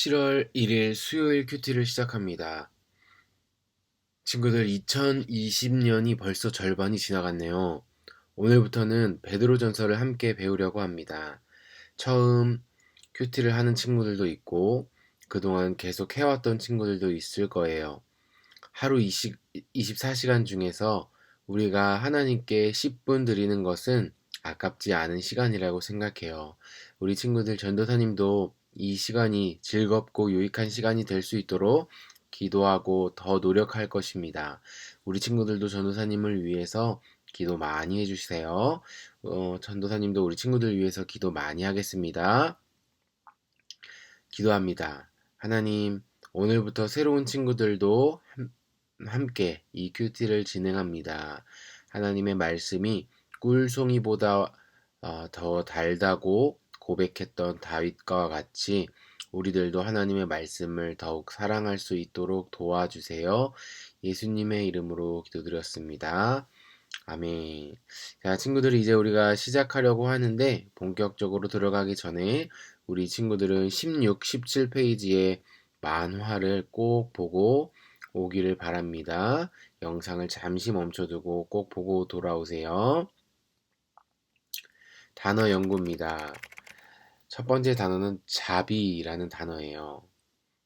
7월 1일 수요일 큐티를 시작합니다. 친구들 2020년이 벌써 절반이 지나갔네요. 오늘부터는 베드로전서를 함께 배우려고 합니다. 처음 큐티를 하는 친구들도 있고 그동안 계속 해왔던 친구들도 있을 거예요. 하루 24시간 중에서 우리가 하나님께 10분 드리는 것은 아깝지 않은 시간이라고 생각해요. 우리 친구들 전도사님도 이 시간이 즐겁고 유익한 시간이 될 수 있도록 기도하고 더 노력할 것입니다. 우리 친구들도 전도사님을 위해서 기도 많이 해주세요. 전도사님도 우리 친구들 위해서 기도 많이 하겠습니다. 기도합니다. 하나님, 오늘부터 새로운 친구들도 함께 이 큐티를 진행합니다. 하나님의 말씀이 꿀송이보다 더 달다고 고백했던 다윗과 같이 우리들도 하나님의 말씀을 더욱 사랑할 수 있도록 도와주세요. 예수님의 이름으로 기도드렸습니다. 아멘. 자, 친구들 이제 우리가 시작하려고 하는데 본격적으로 들어가기 전에 우리 친구들은 16, 17페이지의 만화를 꼭 보고 오기를 바랍니다. 영상을 잠시 멈춰두고 꼭 보고 돌아오세요. 단어 연구입니다. 첫 번째 단어는 자비라는 단어예요.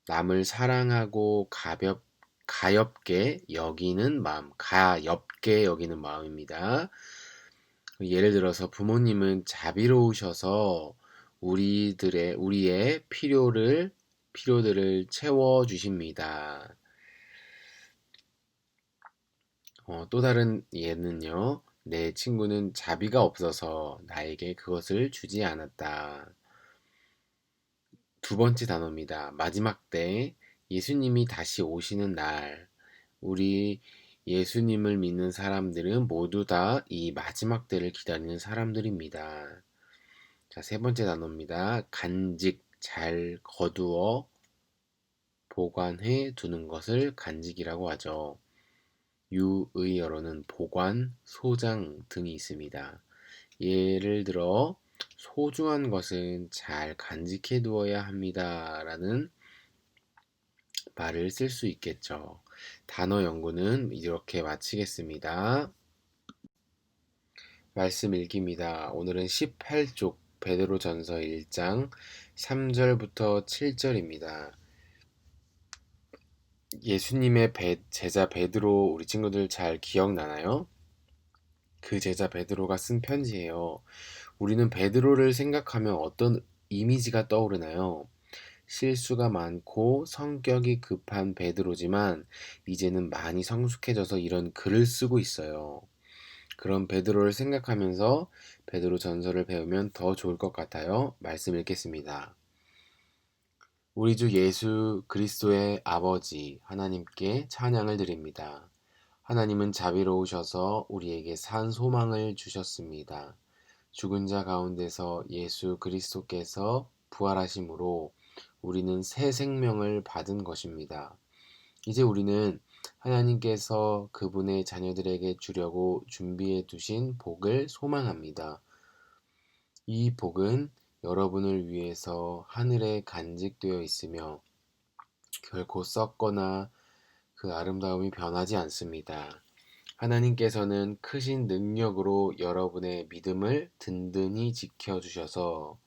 남을 사랑하고 가엽게 여기는 마음, 가엽게 여기는 마음입니다. 예를 들어서 부모님은 자비로우셔서 우리의 필요들을 채워 주십니다. 또 다른 예는요. 내 친구는 자비가 없어서 나에게 그것을 주지 않았다. 두 번째 단어입니다. 마지막 때 예수님이 다시 오시는 날. 우리 예수님을 믿는 사람들은 모두 다 이 마지막 때를 기다리는 사람들입니다. 자, 세 번째 단어입니다. 간직, 잘 거두어 보관해 두는 것을 간직이라고 하죠. 유의어로는 보관, 소장 등이 있습니다. 예를 들어 소중한 것은 잘 간직해 두어야 합니다. 라는 말을 쓸 수 있겠죠. 단어 연구는 이렇게 마치겠습니다. 말씀 읽기입니다. 오늘은 18쪽 베드로전서 1장 3절부터 7절입니다. 예수님의 제자 베드로 우리 친구들 잘 기억나나요? 그 제자 베드로가 쓴 편지예요. 우리는 베드로를 생각하면 어떤 이미지가 떠오르나요? 실수가 많고 성격이 급한 베드로지만 이제는 많이 성숙해져서 이런 글을 쓰고 있어요. 그런 베드로를 생각하면서 베드로 전서를 배우면 더 좋을 것 같아요. 말씀 읽겠습니다. 우리 주 예수 그리스도의 아버지 하나님께 찬양을 드립니다. 하나님은 자비로우셔서 우리에게 산 소망을 주셨습니다. 죽은 자 가운데서 예수 그리스도께서 부활하심으로 우리는 새 생명을 받은 것입니다. 이제 우리는 하나님께서 그분의 자녀들에게 주려고 준비해 두신 복을 소망합니다. 이 복은 여러분을 위해서 하늘에 간직되어 있으며 결코 썩거나 그 아름다움이 변하지 않습니다. 하나님께서는 크신 능력으로 여러분의 믿음을 든든히 지켜주셔서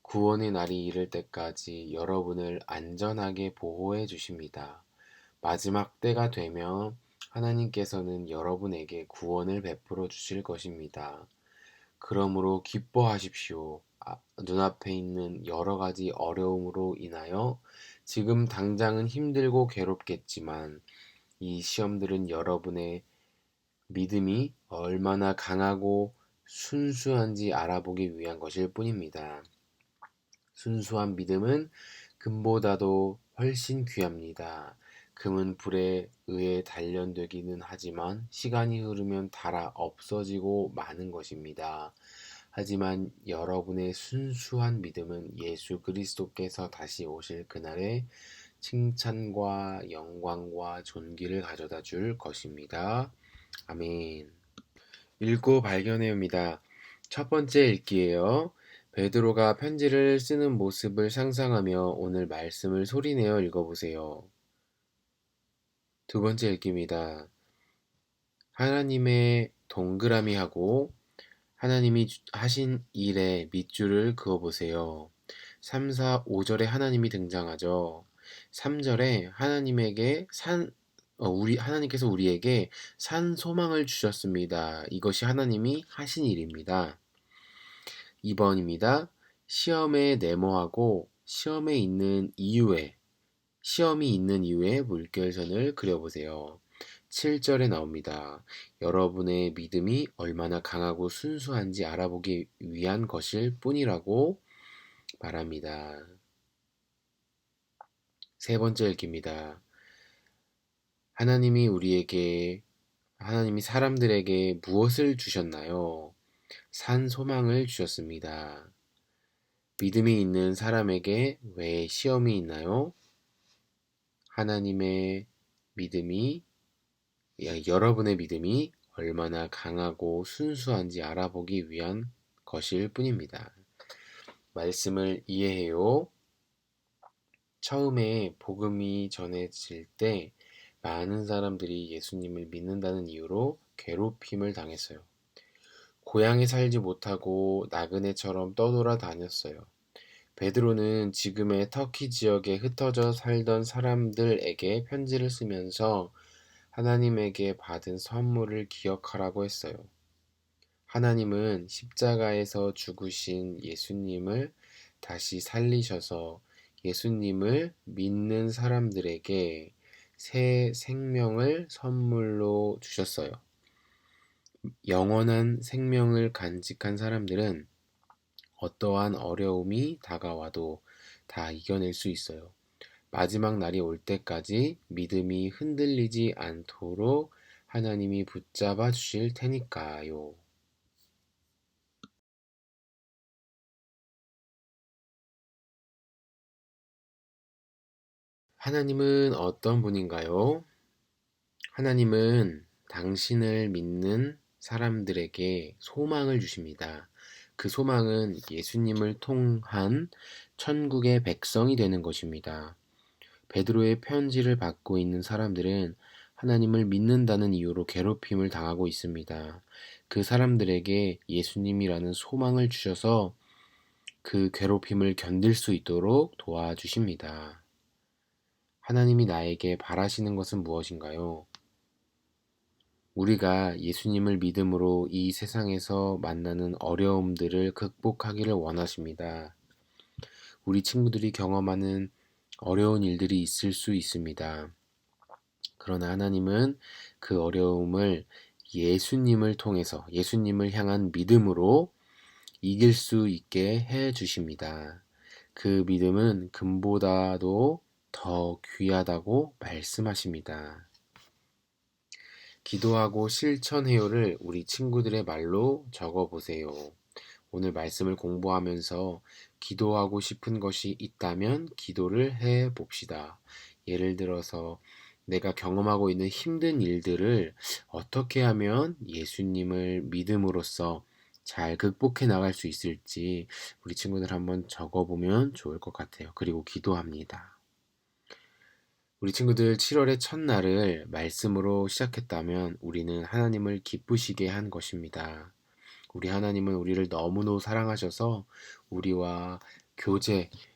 구원의 날이 이를 때까지 여러분을 안전하게 보호해 주십니다. 마지막 때가 되면 하나님께서는 여러분에게 구원을 베풀어 주실 것입니다. 그러므로 기뻐하십시오. 눈앞에 있는 여러 가지 어려움으로 인하여 지금 당장은 힘들고 괴롭겠지만 이 시험들은 여러분의 믿음이 얼마나 강하고 순수한지 알아보기 위한 것일 뿐입니다. 순수한 믿음은 금보다도 훨씬 귀합니다. 금은 불에 의해 단련되기는 하지만 시간이 흐르면 닳아 없어지고 마는 것입니다. 하지만 여러분의 순수한 믿음은 예수 그리스도께서 다시 오실 그날에 칭찬과 영광과 존귀를 가져다 줄 것입니다. 아멘. 읽고 발견해옵니다. 첫 번째 읽기예요. 베드로가 편지를 쓰는 모습을 상상하며 오늘 말씀을 소리내어 읽어보세요. 두 번째 읽기입니다. 하나님의 동그라미하고 하나님이 하신 일에 밑줄을 그어보세요. 3, 4, 5절에 하나님이 등장하죠. 3절에 하나님께서 우리에게 산 소망을 주셨습니다. 이것이 하나님이 하신 일입니다. 2번입니다. 시험에 네모하고 시험이 있는 이유에 물결선을 그려보세요. 7절에 나옵니다. 여러분의 믿음이 얼마나 강하고 순수한지 알아보기 위한 것일 뿐이라고 말합니다. 세 번째 읽기입니다. 하나님이 사람들에게 무엇을 주셨나요? 산 소망을 주셨습니다. 믿음이 있는 사람에게 왜 시험이 있나요? 여러분의 믿음이 얼마나 강하고 순수한지 알아보기 위한 것일 뿐입니다. 말씀을 이해해요. 처음에 복음이 전해질 때 많은 사람들이 예수님을 믿는다는 이유로 괴롭힘을 당했어요. 고향에 살지 못하고 나그네처럼 떠돌아다녔어요. 베드로는 지금의 터키 지역에 흩어져 살던 사람들에게 편지를 쓰면서 하나님에게 받은 선물을 기억하라고 했어요. 하나님은 십자가에서 죽으신 예수님을 다시 살리셔서 예수님을 믿는 사람들에게 새 생명을 선물로 주셨어요. 영원한 생명을 간직한 사람들은 어떠한 어려움이 다가와도 다 이겨낼 수 있어요. 마지막 날이 올 때까지 믿음이 흔들리지 않도록 하나님이 붙잡아 주실 테니까요. 하나님은 어떤 분인가요? 하나님은 당신을 믿는 사람들에게 소망을 주십니다. 그 소망은 예수님을 통한 천국의 백성이 되는 것입니다. 베드로의 편지를 받고 있는 사람들은 하나님을 믿는다는 이유로 괴롭힘을 당하고 있습니다. 그 사람들에게 예수님이라는 소망을 주셔서 그 괴롭힘을 견딜 수 있도록 도와주십니다. 하나님이 나에게 바라시는 것은 무엇인가요? 우리가 예수님을 믿음으로 이 세상에서 만나는 어려움들을 극복하기를 원하십니다. 우리 친구들이 경험하는 어려운 일들이 있을 수 있습니다. 그러나 하나님은 그 어려움을 예수님을 통해서 예수님을 향한 믿음으로 이길 수 있게 해 주십니다. 그 믿음은 금보다도 더 귀하다고 말씀하십니다. 기도하고 실천해요를 우리 친구들의 말로 적어보세요. 오늘 말씀을 공부하면서 기도하고 싶은 것이 있다면 기도를 해 봅시다. 예를 들어서 내가 경험하고 있는 힘든 일들을 어떻게 하면 예수님을 믿음으로써 잘 극복해 나갈 수 있을지 우리 친구들 한번 적어보면 좋을 것 같아요. 그리고 기도합니다. 우리 친구들 7월의 첫날을 말씀으로 시작했다면 우리는 하나님을 기쁘시게 한 것입니다. 우리 하나님은 우리를 너무너무 사랑하셔서 우리와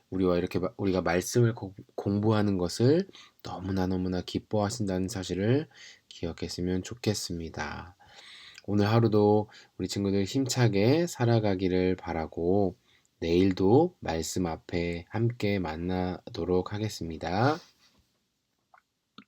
우리가 말씀을 공부하는 것을 너무나 기뻐하신다는 사실을 기억했으면 좋겠습니다. 오늘 하루도 우리 친구들 힘차게 살아가기를 바라고 내일도 말씀 앞에 함께 만나도록 하겠습니다.